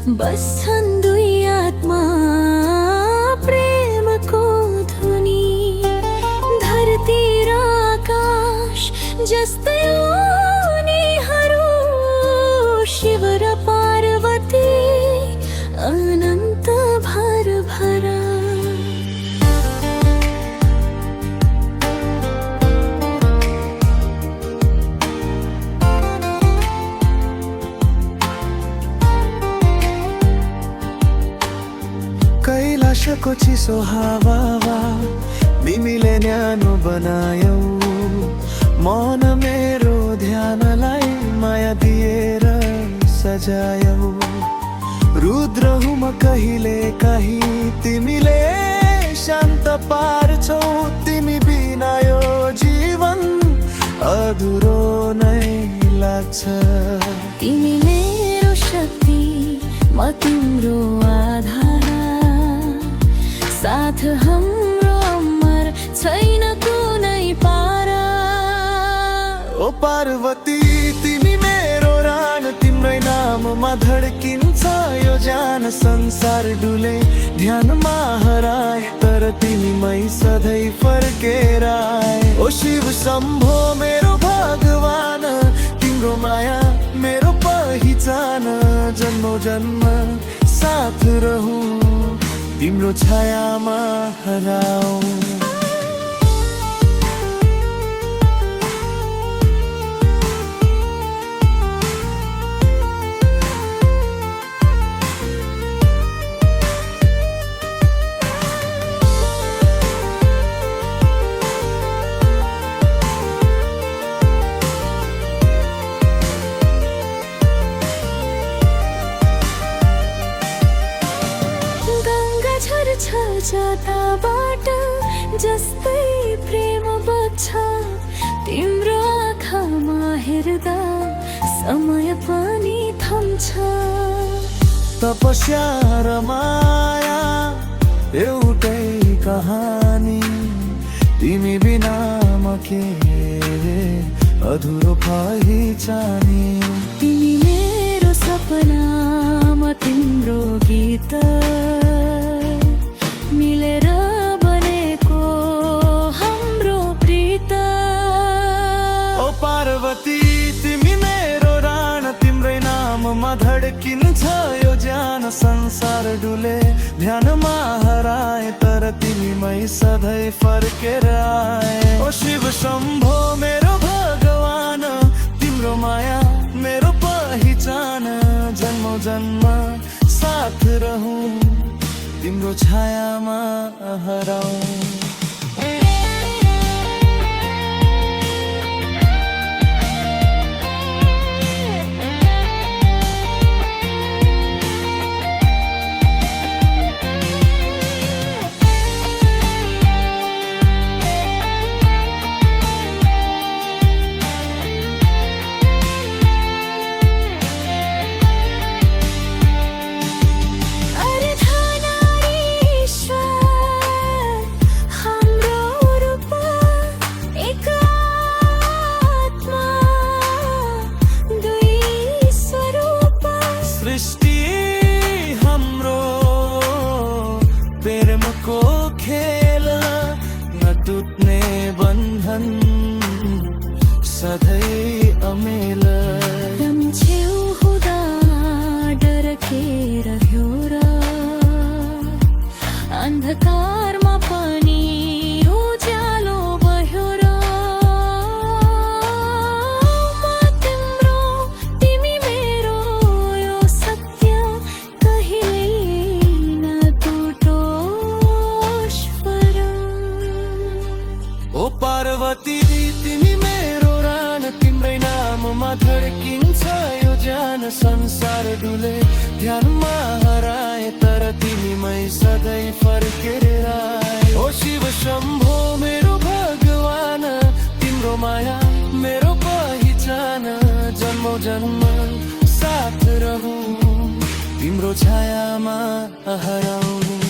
बस्छन् दुई आत्मा प्रेमको ध्वनि। धरती र आकाश जस्तै उनीहरू, शिव र पार्वती अनन्त भर भरा। कैलाशको चिसो हावा तिमीले न्यानो बनायौ, मन मेरो ध्यानलाई माया दिएर सजायौ। रुद्र हुँ म कहिले काहीँ, तिमीले शान्त पार्छौ। तिमी बिना यो जीवन अधुरो नै लाग्छ। तिमी मेरो शक्ति, म तिम्रो आधार। साथ हाम्रो अमर छैन कुनै पारा। ओ पार्वती तिमी मेरो राण, तिम्रै नाममा धड्किन्छ यो ज्यान। संसार डुले ध्यानमा हराए, तर तिमीमै सधैँ फर्केर आए। ओ शिव शम्भो मेरो भगवान, तिम्रो माया मेरो पहिचान। जन्मौ जन्म साथ रहूं, तिम्रो छायामा हराऊं। छ जताबाट जस्तै प्रेम बग्छ, तिम्रो आँखामा हेर्दा समय पनि थम्छ। तपस्या र माया एउटै कहानी, तिमी बिना म के अधुरो पहिचानी। तिमी मेरो सपना, म तिम्रो गीत, मिलेर बनेको हाम्रो प्रीत। ओ पार्वती तिमी मेरो राण, तिम्रै नाममा धड्किन्छ यो ज्यान। संसार डुले ध्यानमा हराए, तर तिमीमै सधैँ फर्केर आए। ओ शिव शम्भो मेरो भगवान, तिम्रो माया मेरो पहिचान। जन्मौ जन्म साथ रहूं, तिम्रो छायामा हराऊं। प्रेमको खेल नटुट्ने बन्धन, सधैँ अमेल। रम्छेउ हुँदा डरकेर रह्यो र, अन्धकारमा पनि उज्यालो भयो र। म तिम्रो, तिमी मेरो, यो सत्य कहिल्यै नटुटोस् परम्। ओ पार्वती तिमी मेरो राण, तिम्रै नाममा धड्किन्छ यो ज्यान। संसार डुले ध्यानमा हराए, तर तिमीमै सधैँ फर्केर आए। ओ शिव शम्भो मेरो भगवान, तिम्रो माया मेरो पहिचान। जन्मौ जन्म साथ रहूं, तिम्रो छायामा हराऊं।